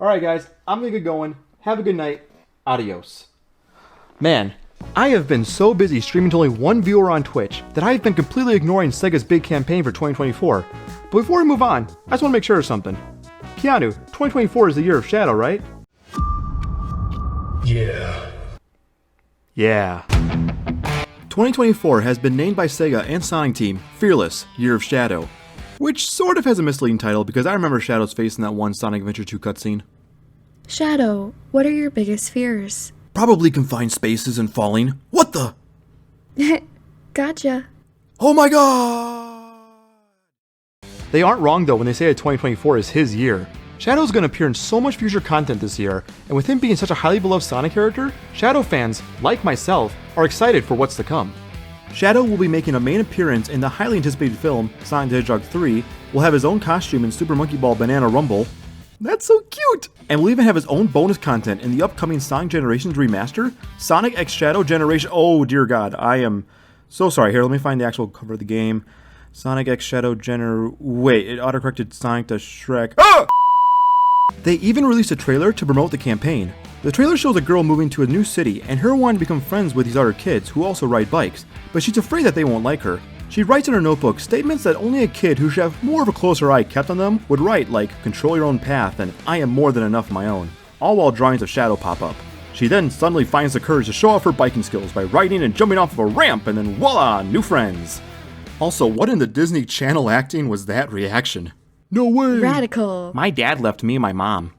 Alright guys, I'm gonna get going. Have a good night. Adios. Man, I have been so busy streaming to only one viewer on Twitch that I have been completely ignoring Sega's big campaign for 2024. But before we move on, I just want to make sure of something. Keanu, 2024 is the year of Shadow, right? Yeah. 2024 has been named by SEGA and Sonic Team Fearless, Year of Shadow. Which sort of has a misleading title because I remember Shadow's face in that one Sonic Adventure 2 cutscene. Shadow, what are your biggest fears? Probably confined spaces and falling. What the? Gotcha. Oh my god! They aren't wrong though when they say that 2024 is his year. Shadow's gonna appear in so much future content this year, and with him being such a highly beloved Sonic character, Shadow fans, like myself, are excited for what's to come. Shadow will be making a main appearance in the highly anticipated film, Sonic the Hedgehog 3, will have his own costume in Super Monkey Ball Banana Rumble. That's so cute! And will even have his own bonus content in the upcoming Sonic Generations remaster, Sonic X Shadow Generation. Oh dear god, I am so sorry. Here, let me find the actual cover of the game. Sonic X Shadow Wait, it autocorrected Sonic to Shrek. Ah! They even released a trailer to promote the campaign. The trailer shows a girl moving to a new city and her wanting to become friends with these other kids who also ride bikes, but she's afraid that they won't like her. She writes in her notebook statements that only a kid who should have more of a closer eye kept on them would write, like, control your own path and I am more than enough of my own, all while drawings of Shadow pop up. She then suddenly finds the courage to show off her biking skills by riding and jumping off of a ramp and then voila, new friends. Also, what in the Disney Channel acting was that reaction? No way! Radical. My dad left me and my mom.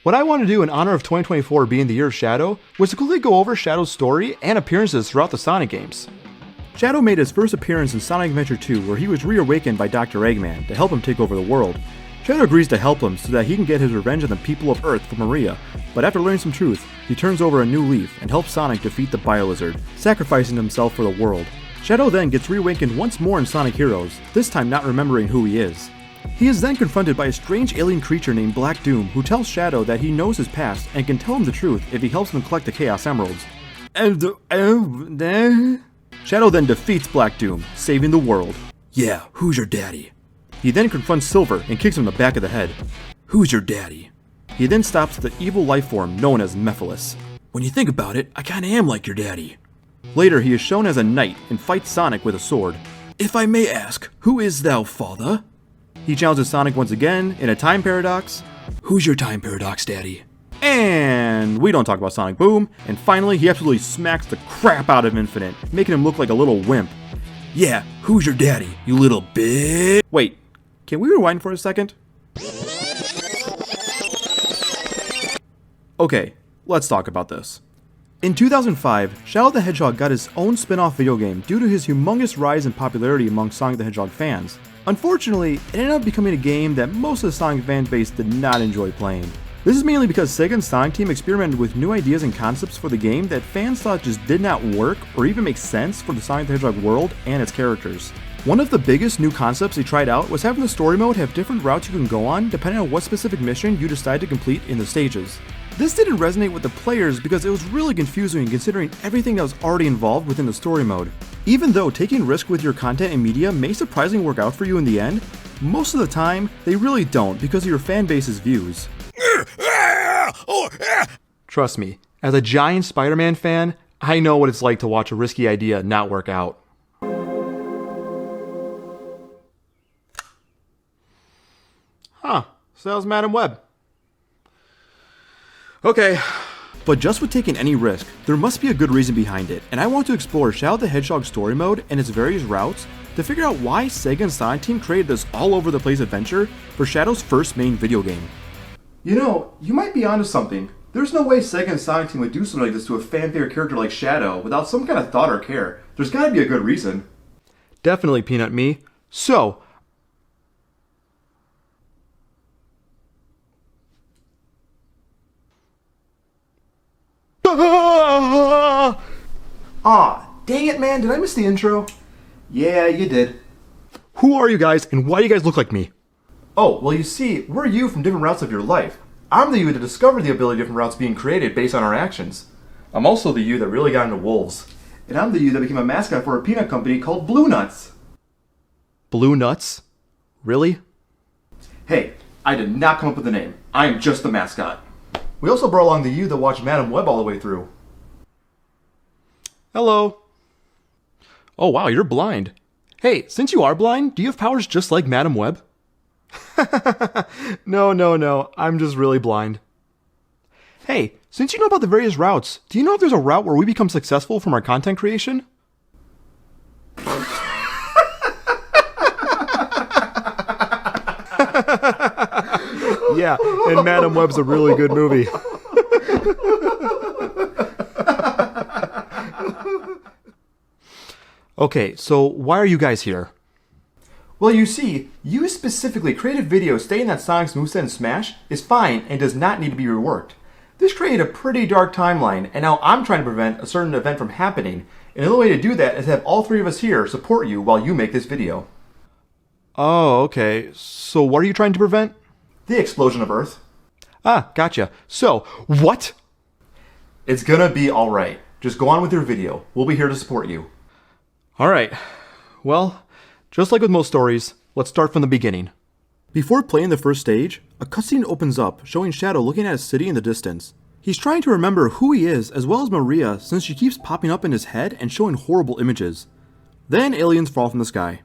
What I wanted to do in honor of 2024 being the year of Shadow was to quickly go over Shadow's story and appearances throughout the Sonic games. Shadow made his first appearance in Sonic Adventure 2 where he was reawakened by Dr. Eggman to help him take over the world. Shadow agrees to help him so that he can get his revenge on the people of Earth for Maria, but after learning some truth, he turns over a new leaf and helps Sonic defeat the Bio-Lizard, sacrificing himself for the world. Shadow then gets reawakened once more in Sonic Heroes, this time not remembering who he is. He is then confronted by a strange alien creature named Black Doom who tells Shadow that he knows his past and can tell him the truth if he helps him collect the Chaos Emeralds. Shadow then defeats Black Doom, saving the world. Yeah, who's your daddy? He then confronts Silver and kicks him in the back of the head. Who's your daddy? He then stops the evil life form known as Mephiles. When you think about it, I kinda am like your daddy. Later, he is shown as a knight and fights Sonic with a sword. If I may ask, who is thou, father? He challenges Sonic once again in a time paradox. Who's your time paradox, daddy? And we don't talk about Sonic Boom. And finally, he absolutely smacks the crap out of Infinite, making him look like a little wimp. Yeah, who's your daddy, you little bitch? Wait, can we rewind for a second? Okay, let's talk about this. In 2005, Shadow the Hedgehog got his own spin-off video game due to his humongous rise in popularity among Sonic the Hedgehog fans. Unfortunately, it ended up becoming a game that most of the Sonic fan base did not enjoy playing. This is mainly because SEGA and Sonic Team experimented with new ideas and concepts for the game that fans thought just did not work or even make sense for the Sonic the Hedgehog world and its characters. One of the biggest new concepts they tried out was having the story mode have different routes you can go on depending on what specific mission you decide to complete in the stages. This didn't resonate with the players because it was really confusing considering everything that was already involved within the story mode. Even though taking risk with your content and media may surprisingly work out for you in the end, most of the time, they really don't because of your fan base's views. Trust me, as a giant Spider-Man fan, I know what it's like to watch a risky idea not work out. Huh, so that was Madam Web. Okay. But just with taking any risk, there must be a good reason behind it, and I want to explore Shadow the Hedgehog story mode and its various routes to figure out why SEGA and Sonic Team created this all-over-the-place adventure for Shadow's first main video game. You know, you might be onto something. There's no way SEGA and Sonic Team would do something like this to a fan-favorite character like Shadow without some kind of thought or care. There's gotta be a good reason. Definitely, Peanut Me. So, dang it, man, did I miss the intro? Yeah, you did. Who are you guys, and why do you guys look like me? Oh, well you see, we're you from different routes of your life. I'm the you that discovered the ability of different routes being created based on our actions. I'm also the you that really got into wolves. And I'm the you that became a mascot for a peanut company called Blue Nuts. Blue Nuts? Really? Hey, I did not come up with the name. I am just the mascot. We also brought along the you that watched Madam Web all the way through. Hello. Oh wow, you're blind. Hey, since you are blind, do you have powers just like Madam Web? No, I'm just really blind. Hey, since you know about the various routes, do you know if there's a route where we become successful from our content creation? Yeah, and Madam Web's a really good movie. Okay, so why are you guys here? Well, you see, you specifically created a video stating that Sonic's moveset in Smash is fine and does not need to be reworked. This created a pretty dark timeline, and now I'm trying to prevent a certain event from happening, and the only way to do that is to have all three of us here support you while you make this video. Oh, okay. So what are you trying to prevent? The explosion of Earth. Ah, gotcha. So, what? It's gonna be alright. Just go on with your video. We'll be here to support you. Alright. Well, just like with most stories, let's start from the beginning. Before playing the first stage, a cutscene opens up showing Shadow looking at a city in the distance. He's trying to remember who he is as well as Maria since she keeps popping up in his head and showing horrible images. Then aliens fall from the sky.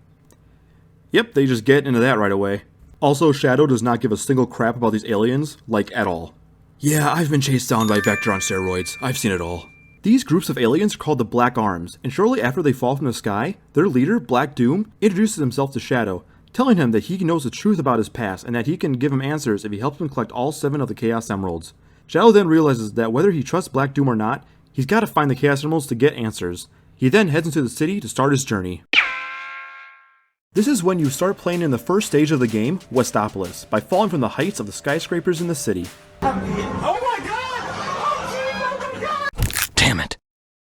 Yep, they just get into that right away. Also, Shadow does not give a single crap about these aliens, like at all. Yeah, I've been chased down by Vector on steroids. I've seen it all. These groups of aliens are called the Black Arms, and shortly after they fall from the sky, their leader, Black Doom, introduces himself to Shadow, telling him that he knows the truth about his past and that he can give him answers if he helps him collect all 7 of the Chaos Emeralds. Shadow then realizes that whether he trusts Black Doom or not, he's got to find the Chaos Emeralds to get answers. He then heads into the city to start his journey. This is when you start playing in the first stage of the game, Westopolis, by falling from the heights of the skyscrapers in the city. Oh my god! Oh my god! Damn it!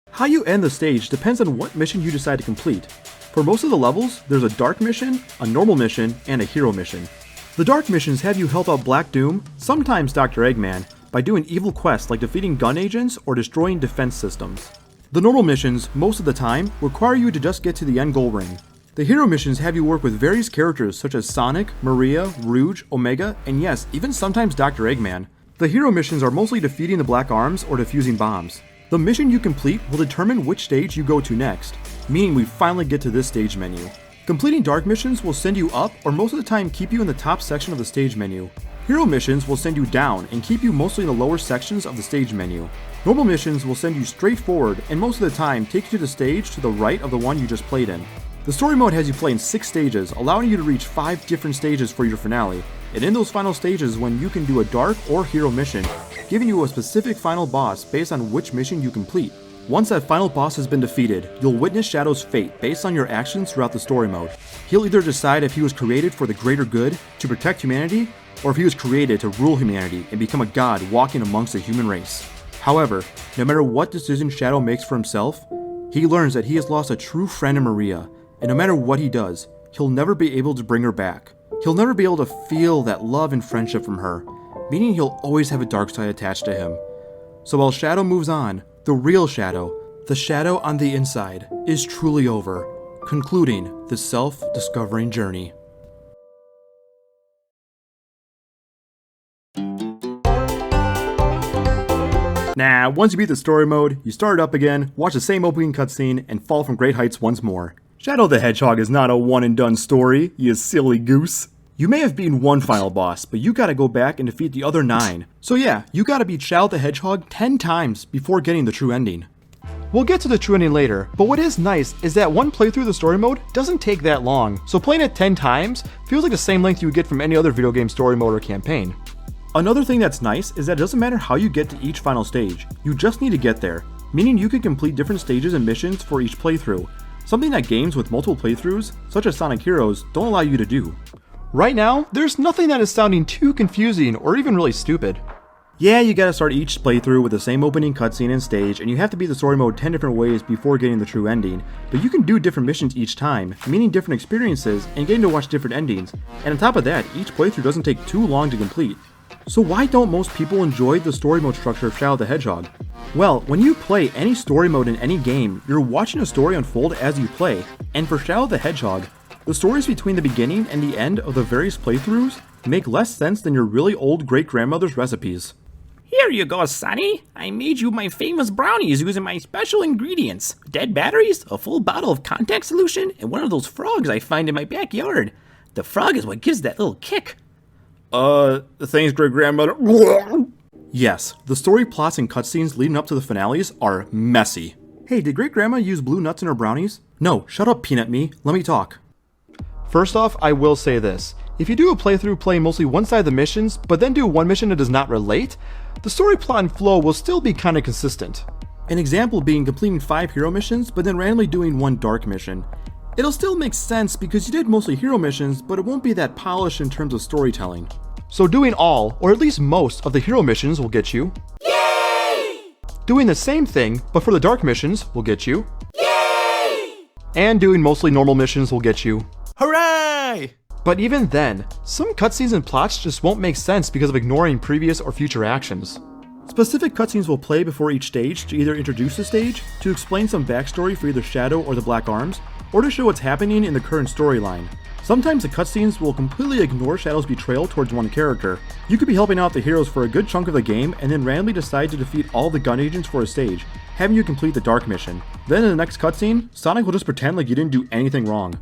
How you end the stage depends on what mission you decide to complete. For most of the levels, there's a dark mission, a normal mission, and a hero mission. The dark missions have you help out Black Doom, sometimes Dr. Eggman, by doing evil quests like defeating gun agents or destroying defense systems. The normal missions, most of the time, require you to just get to the end goal ring. The hero missions have you work with various characters such as Sonic, Maria, Rouge, Omega, and yes, even sometimes Dr. Eggman. The hero missions are mostly defeating the Black Arms or defusing bombs. The mission you complete will determine which stage you go to next, meaning we finally get to this stage menu. Completing dark missions will send you up or most of the time keep you in the top section of the stage menu. Hero missions will send you down and keep you mostly in the lower sections of the stage menu. Normal missions will send you straight forward and most of the time take you to the stage to the right of the one you just played in. The story mode has you play in 6 stages, allowing you to reach 5 different stages for your finale, and in those final stages when you can do a dark or hero mission, giving you a specific final boss based on which mission you complete. Once that final boss has been defeated, you'll witness Shadow's fate based on your actions throughout the story mode. He'll either decide if he was created for the greater good, to protect humanity, or if he was created to rule humanity and become a god walking amongst the human race. However, no matter what decision Shadow makes for himself, he learns that he has lost a true friend in Maria, and no matter what he does, he'll never be able to bring her back. He'll never be able to feel that love and friendship from her, meaning he'll always have a dark side attached to him. So while Shadow moves on, the real Shadow, the Shadow on the inside, is truly over, concluding the self-discovering journey. Nah, once you beat the story mode, you start it up again, watch the same opening cutscene, and fall from great heights once more. Shadow the Hedgehog is not a one-and-done story, you silly goose. You may have beaten one final boss, but you gotta go back and defeat the other 9. So yeah, you gotta beat Shadow the Hedgehog 10 times before getting the true ending. We'll get to the true ending later, but what is nice is that one playthrough of the story mode doesn't take that long, so playing it 10 times feels like the same length you would get from any other video game story mode or campaign. Another thing that's nice is that it doesn't matter how you get to each final stage, you just need to get there, meaning you can complete different stages and missions for each playthrough, something that games with multiple playthroughs, such as Sonic Heroes, don't allow you to do. Right now, there's nothing that is sounding too confusing or even really stupid. Yeah, you gotta start each playthrough with the same opening cutscene and stage, and you have to beat the story mode 10 different ways before getting the true ending, but you can do different missions each time, meaning different experiences and getting to watch different endings, and on top of that, each playthrough doesn't take too long to complete. So why don't most people enjoy the story mode structure of Shadow the Hedgehog? Well, when you play any story mode in any game, you're watching a story unfold as you play, and for Shadow the Hedgehog, the stories between the beginning and the end of the various playthroughs make less sense than your really old great-grandmother's recipes. Here you go, Sonny. I made you my famous brownies using my special ingredients. Dead batteries, a full bottle of contact solution, and one of those frogs I find in my backyard. The frog is what gives that little kick. Thanks, great grandmother. Yes, the story plots and cutscenes leading up to the finales are messy. Hey, did great grandma use blue nuts in her brownies? No, shut up, peanut me. Let me talk. First off, I will say this. If you do a playthrough playing mostly one side of the missions, but then do one mission that does not relate, the story plot and flow will still be kinda consistent. An example being completing 5 hero missions, but then randomly doing one dark mission. It'll still make sense because you did mostly hero missions, but it won't be that polished in terms of storytelling. So doing all, or at least most, of the hero missions will get you. Yay! Doing the same thing, but for the dark missions, will get you. Yay! And doing mostly normal missions will get you. Hooray! But even then, some cutscenes and plots just won't make sense because of ignoring previous or future actions. Specific cutscenes will play before each stage to either introduce the stage, to explain some backstory for either Shadow or the Black Arms, or to show what's happening in the current storyline. Sometimes the cutscenes will completely ignore Shadow's betrayal towards one character. You could be helping out the heroes for a good chunk of the game and then randomly decide to defeat all the gun agents for a stage, having you complete the dark mission. Then in the next cutscene, Sonic will just pretend like you didn't do anything wrong.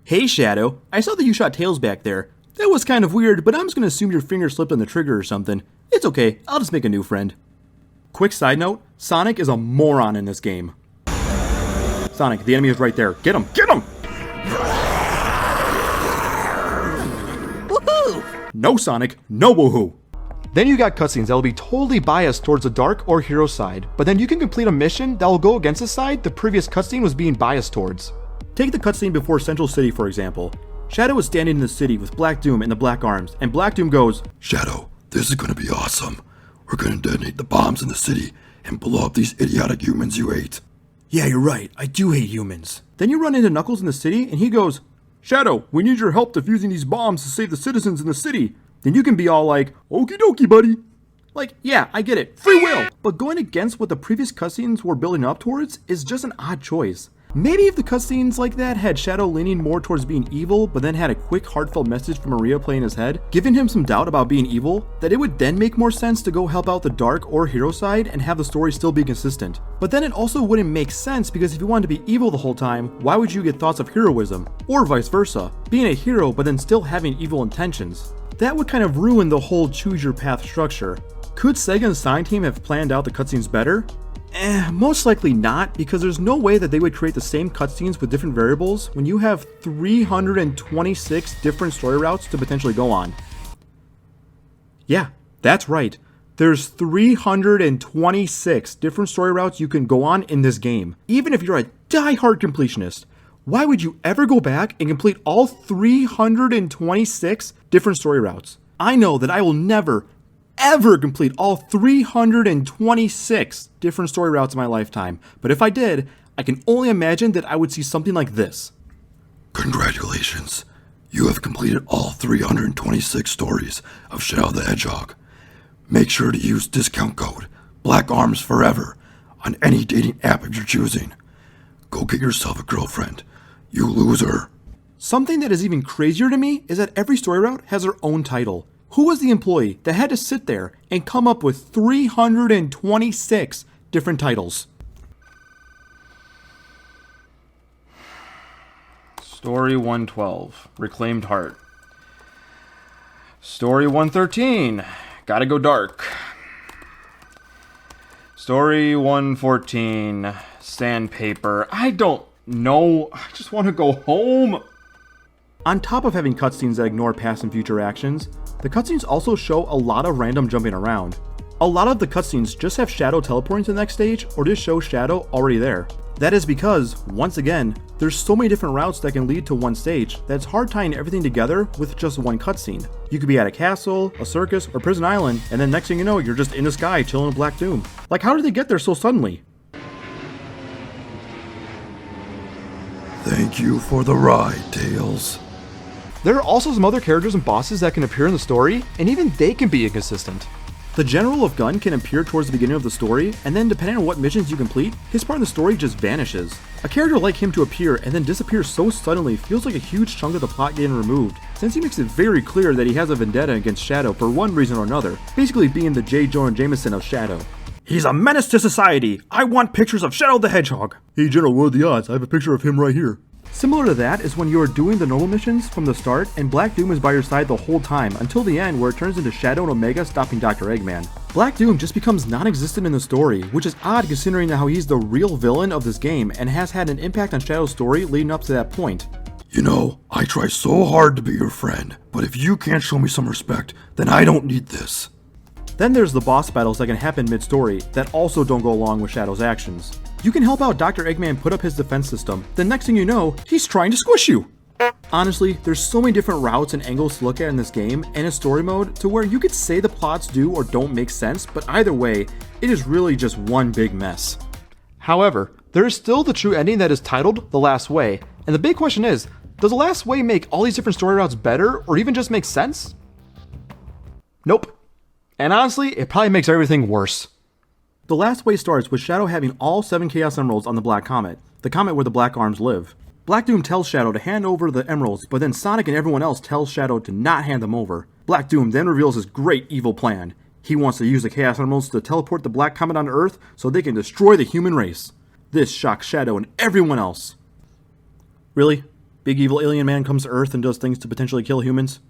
Hey Shadow, I saw that you shot Tails back there. That was kind of weird, but I'm just gonna assume your finger slipped on the trigger or something. It's okay, I'll just make a new friend. Quick side note, Sonic is a moron in this game. Sonic, the enemy is right there. Get him! Get him! Woohoo! No Sonic, no woohoo! Then you got cutscenes that will be totally biased towards the dark or hero side, but then you can complete a mission that will go against the side the previous cutscene was being biased towards. Take the cutscene before Central City for example. Shadow is standing in the city with Black Doom and the Black Arms, and Black Doom goes, Shadow, this is gonna be awesome. We're gonna detonate the bombs in the city and blow up these idiotic humans you hate. yeah, you're right, I do hate humans. Then you run into Knuckles in the city, and he goes, Shadow, we need your help defusing these bombs to save the citizens in the city. Then you can be all like, okie dokie, buddy. Like, yeah, I get it, free will. But going against what the previous cutscenes were building up towards is just an odd choice. Maybe if the cutscenes like that had Shadow leaning more towards being evil, but then had a quick heartfelt message from Maria playing his head, giving him some doubt about being evil, that it would then make more sense to go help out the dark or hero side and have the story still be consistent. But then it also wouldn't make sense because if you wanted to be evil the whole time, why would you get thoughts of heroism? Or vice versa, being a hero but then still having evil intentions. That would kind of ruin the whole choose your path structure. Could SEGA and Sonic Team have planned out the cutscenes better? Most likely not, because there's no way that they would create the same cutscenes with different variables when you have 326 different story routes to potentially go on. Yeah, that's right. There's 326 different story routes you can go on in this game. Even if you're a die-hard completionist, why would you ever go back and complete all 326 different story routes? I know that I will never, ever complete all 326 different story routes in my lifetime, but if I did, I can only imagine that I would see something like this. Congratulations. You have completed all 326 stories of Shadow the Hedgehog. Make sure to use discount code Black Arms Forever on any dating app of your choosing. Go get yourself a girlfriend, you loser. Something that is even crazier to me is that every story route has their own title. Who was the employee that had to sit there and come up with 326 different titles? Story 112, Reclaimed Heart. Story 113, Gotta Go Dark. Story 114, Sandpaper. I don't know, I just want to go home. On top of having cutscenes that ignore past and future actions, the cutscenes also show a lot of random jumping around. A lot of the cutscenes just have Shadow teleporting to the next stage or just show Shadow already there. That is because, once again, there's so many different routes that can lead to one stage that it's hard tying everything together with just one cutscene. You could be at a castle, a circus, or Prison Island, and then next thing you know, you're just in the sky chilling with Black Doom. Like, how did they get there so suddenly? Thank you for the ride, Tails. There are also some other characters and bosses that can appear in the story, and even they can be inconsistent. The General of Gun can appear towards the beginning of the story, and then depending on what missions you complete, his part in the story just vanishes. A character like him to appear and then disappear so suddenly feels like a huge chunk of the plot getting removed, since he makes it very clear that he has a vendetta against Shadow for one reason or another, basically being the J. Jonah Jameson of Shadow. He's a menace to society! I want pictures of Shadow the Hedgehog! Hey General, what are the odds? I have a picture of him right here. Similar to that is when you are doing the normal missions from the start and Black Doom is by your side the whole time until the end where it turns into Shadow and Omega stopping Dr. Eggman. Black Doom just becomes non-existent in the story, which is odd considering how he's the real villain of this game and has had an impact on Shadow's story leading up to that point. You know, I try so hard to be your friend, but if you can't show me some respect, then I don't need this. Then there's the boss battles that can happen mid-story that also don't go along with Shadow's actions. You can help out Dr. Eggman put up his defense system, the next thing you know, he's trying to squish you! Honestly, there's so many different routes and angles to look at in this game and in story mode to where you could say the plots do or don't make sense, but either way, it is really just one big mess. However, there is still the true ending that is titled The Last Way, and the big question is, does The Last Way make all these different story routes better or even just make sense? Nope. And honestly, it probably makes everything worse. The Last Way starts with Shadow having all 7 Chaos Emeralds on the Black Comet, the comet where the Black Arms live. Black Doom tells Shadow to hand over the emeralds, but then Sonic and everyone else tells Shadow to not hand them over. Black Doom then reveals his great evil plan. He wants to use the Chaos Emeralds to teleport the Black Comet on Earth so they can destroy the human race. This shocks Shadow and everyone else. Really? Big evil alien man comes to Earth and does things to potentially kill humans?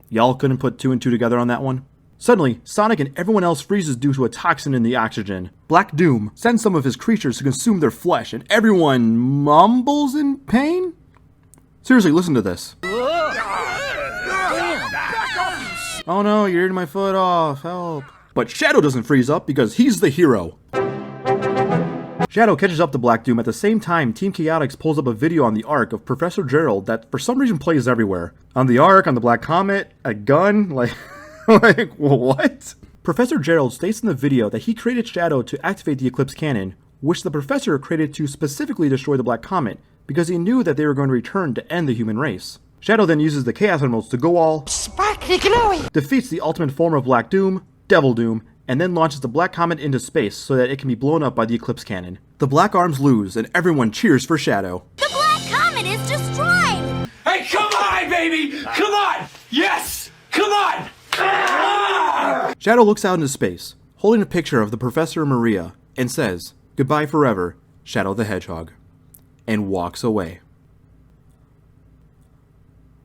Y'all couldn't put 2 and 2 together on that one? Suddenly, Sonic and everyone else freezes due to a toxin in the oxygen. Black Doom sends some of his creatures to consume their flesh, and everyone mumbles in pain? Seriously, listen to this. Oh no, you're eating my foot off, help. But Shadow doesn't freeze up because he's the hero. Shadow catches up to Black Doom at the same time Team Chaotix pulls up a video on the Ark of Professor Gerald that for some reason plays everywhere. On the Ark, on the Black Comet, a gun, like what? Professor Gerald states in the video that he created Shadow to activate the Eclipse Cannon, which the Professor created to specifically destroy the Black Comet, because he knew that they were going to return to end the human race. Shadow then uses the Chaos Emeralds to go all sparkly glowy, defeats the ultimate form of Black Doom, Devil Doom, and then launches the Black Comet into space so that it can be blown up by the Eclipse Cannon. The Black Arms lose, and everyone cheers for Shadow. The Black Comet is destroyed! Hey, come on, baby! Come on! Yes! Come on! Shadow looks out into space, holding a picture of the Professor and Maria, and says, "Goodbye forever, Shadow the Hedgehog," and walks away.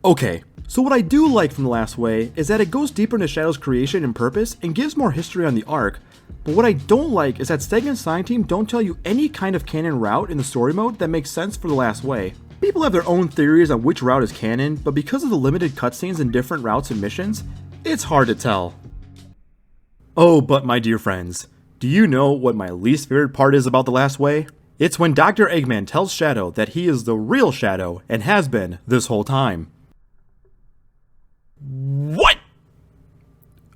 Okay, so what I do like from The Last Way is that it goes deeper into Shadow's creation and purpose and gives more history on the arc, but what I don't like is that SEGA and Sonic Team don't tell you any kind of canon route in the story mode that makes sense for The Last Way. People have their own theories on which route is canon, but because of the limited cutscenes and different routes and missions, it's hard to tell. Oh, but my dear friends, do you know what my least favorite part is about The Last Way? It's when Dr. Eggman tells Shadow that he is the real Shadow and has been this whole time. What?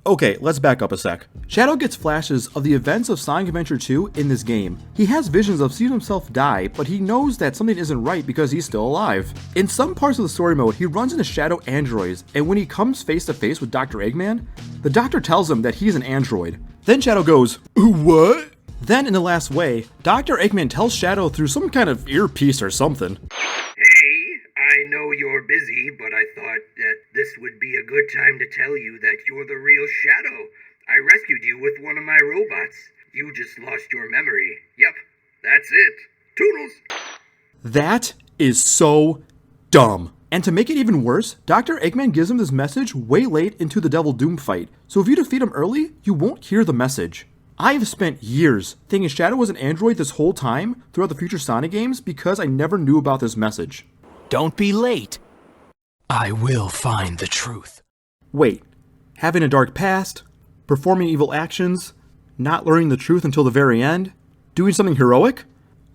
Okay, let's back up a sec. Shadow gets flashes of the events of Sonic Adventure 2 in this game. He has visions of seeing himself die, but he knows that something isn't right because he's still alive. In some parts of the story mode, he runs into Shadow androids, and when he comes face to face with Dr. Eggman, the doctor tells him that he's an android. Then Shadow goes, "What?" Then in The Last Way, Dr. Eggman tells Shadow through some kind of earpiece or something. I know you're busy, but I thought that this would be a good time to tell you that you're the real Shadow. I rescued you with one of my robots. You just lost your memory. Yep, that's it. Toodles! That is so dumb. And to make it even worse, Dr. Eggman gives him this message way late into the Devil Doom fight, so if you defeat him early, you won't hear the message. I've spent years thinking Shadow was an android this whole time throughout the future Sonic games because I never knew about this message. Don't be late. I will find the truth. Wait, having a dark past, performing evil actions, not learning the truth until the very end, doing something heroic?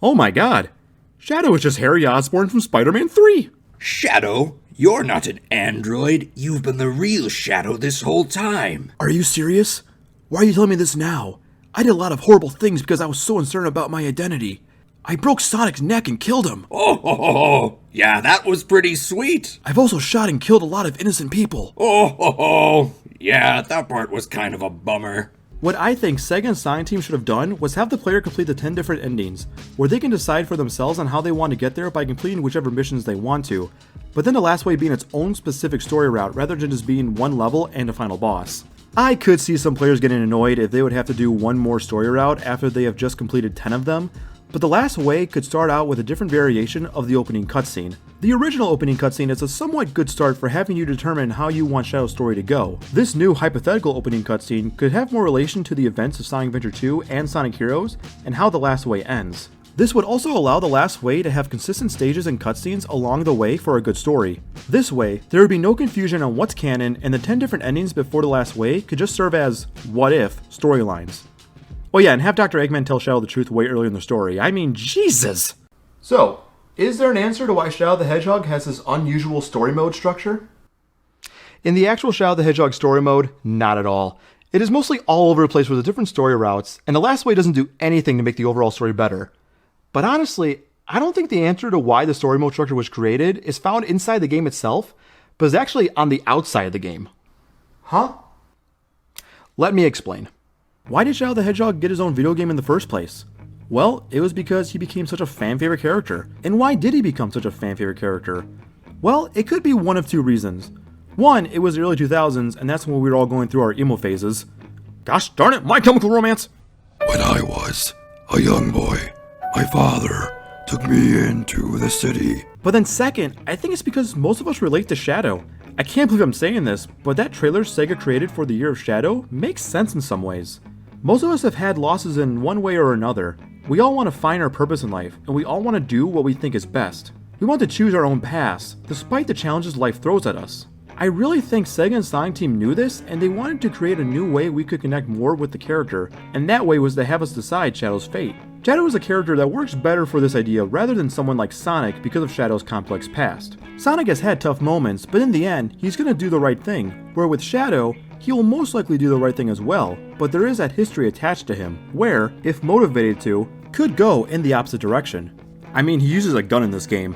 Oh my god, Shadow is just Harry Osborn from Spider-Man 3! Shadow, you're not an android. You've been the real Shadow this whole time. Are you serious? Why are you telling me this now? I did a lot of horrible things because I was so uncertain about my identity. I broke Sonic's neck and killed him. Oh, yeah, that was pretty sweet. I've also shot and killed a lot of innocent people. Oh, yeah, that part was kind of a bummer. What I think SEGA and Sonic Team should have done was have the player complete the 10 different endings, where they can decide for themselves on how they want to get there by completing whichever missions they want to, but then the last way being its own specific story route rather than just being one level and a final boss. I could see some players getting annoyed if they would have to do one more story route after they have just completed 10 of them, but the last way could start out with a different variation of the opening cutscene. The original opening cutscene is a somewhat good start for having you determine how you want Shadow's story to go. This new hypothetical opening cutscene could have more relation to the events of Sonic Adventure 2 and Sonic Heroes, and how the last way ends. This would also allow the last way to have consistent stages and cutscenes along the way for a good story. This way, there would be no confusion on what's canon, and the 10 different endings before the last way could just serve as what-if storylines. Oh yeah, and have Dr. Eggman tell Shadow the truth way earlier in the story. I mean, Jesus! So, is there an answer to why Shadow the Hedgehog has this unusual story mode structure? In the actual Shadow the Hedgehog story mode, not at all. It is mostly all over the place with the different story routes, and the last way doesn't do anything to make the overall story better. But honestly, I don't think the answer to why the story mode structure was created is found inside the game itself, but is actually on the outside of the game. Huh? Let me explain. Why did Shadow the Hedgehog get his own video game in the first place? Well, it was because he became such a fan-favorite character. And why did he become such a fan-favorite character? Well, it could be one of two reasons. One, it was the early 2000s, and that's when we were all going through our emo phases. Gosh darn it, My Chemical Romance! When I was a young boy, my father took me into the city. But then second, I think it's because most of us relate to Shadow. I can't believe I'm saying this, but that trailer Sega created for the Year of Shadow makes sense in some ways. Most of us have had losses in one way or another. We all want to find our purpose in life, and we all want to do what we think is best. We want to choose our own paths, despite the challenges life throws at us. I really think SEGA and Sonic Team knew this, and they wanted to create a new way we could connect more with the character, and that way was to have us decide Shadow's fate. Shadow is a character that works better for this idea rather than someone like Sonic because of Shadow's complex past. Sonic has had tough moments, but in the end, he's gonna do the right thing, where with Shadow, he will most likely do the right thing as well, but there is that history attached to him, where, if motivated to, could go in the opposite direction. I mean, he uses a gun in this game.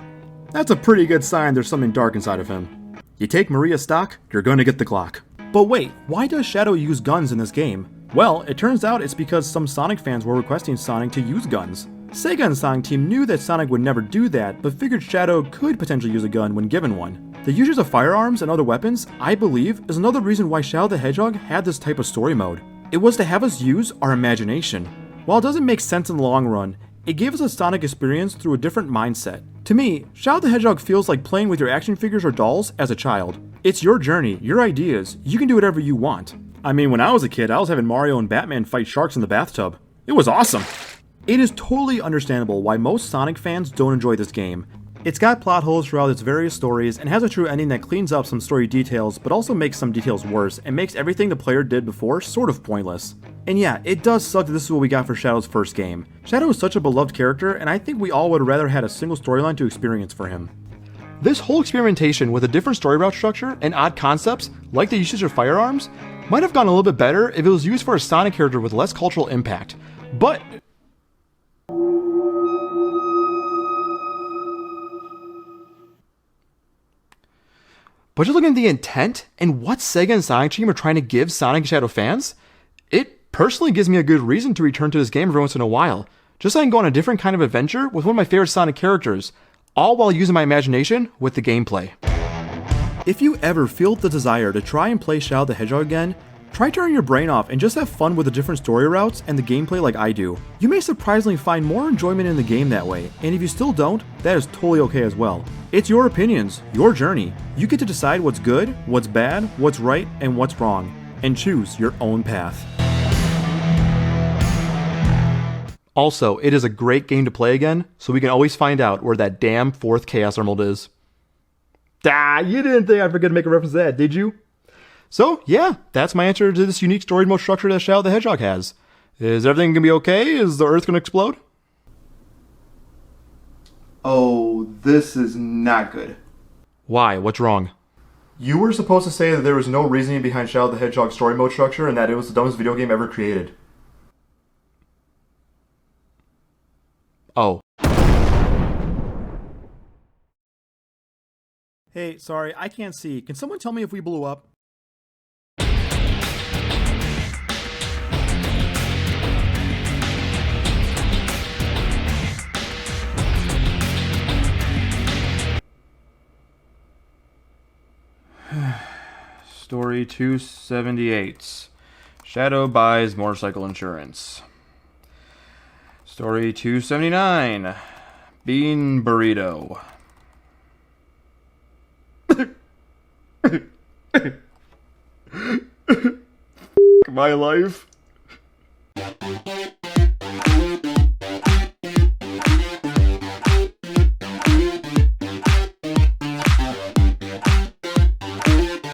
That's a pretty good sign there's something dark inside of him. You take Maria's stock, you're gonna get the clock. But wait, why does Shadow use guns in this game? Well, it turns out it's because some Sonic fans were requesting Sonic to use guns. SEGA and Sonic Team knew that Sonic would never do that, but figured Shadow could potentially use a gun when given one. The use of firearms and other weapons, I believe, is another reason why Shadow the Hedgehog had this type of story mode. It was to have us use our imagination. While it doesn't make sense in the long run, it gave us a Sonic experience through a different mindset. To me, Shadow the Hedgehog feels like playing with your action figures or dolls as a child. It's your journey, your ideas, you can do whatever you want. I mean, when I was a kid, I was having Mario and Batman fight sharks in the bathtub. It was awesome! It is totally understandable why most Sonic fans don't enjoy this game. It's got plot holes throughout its various stories and has a true ending that cleans up some story details but also makes some details worse and makes everything the player did before sort of pointless. And yeah, it does suck that this is what we got for Shadow's first game. Shadow is such a beloved character, and I think we all would have rather had a single storyline to experience for him. This whole experimentation with a different story route structure and odd concepts, like the usage of firearms, might have gone a little bit better if it was used for a Sonic character with less cultural impact. But just looking at the intent and what SEGA and Sonic Team are trying to give Sonic and Shadow fans, it personally gives me a good reason to return to this game every once in a while, just so I can go on a different kind of adventure with one of my favorite Sonic characters, all while using my imagination with the gameplay. If you ever feel the desire to try and play Shadow the Hedgehog again, try turning your brain off and just have fun with the different story routes and the gameplay like I do. You may surprisingly find more enjoyment in the game that way, and if you still don't, that is totally okay as well. It's your opinions, your journey. You get to decide what's good, what's bad, what's right, and what's wrong, and choose your own path. Also, it is a great game to play again, so we can always find out where that damn 4th Chaos Emerald is. You didn't think I'd forget to make a reference to that, did you? So, yeah, that's my answer to this unique story mode structure that Shadow the Hedgehog has. Is everything gonna be okay? Is the Earth gonna explode? Oh, this is not good. Why? What's wrong? You were supposed to say that there was no reasoning behind Shadow the Hedgehog's story mode structure and that it was the dumbest video game ever created. Oh. Hey, sorry, I can't see. Can someone tell me if we blew up? Story 278. Shadow buys motorcycle insurance. Story 279. Bean burrito. My life.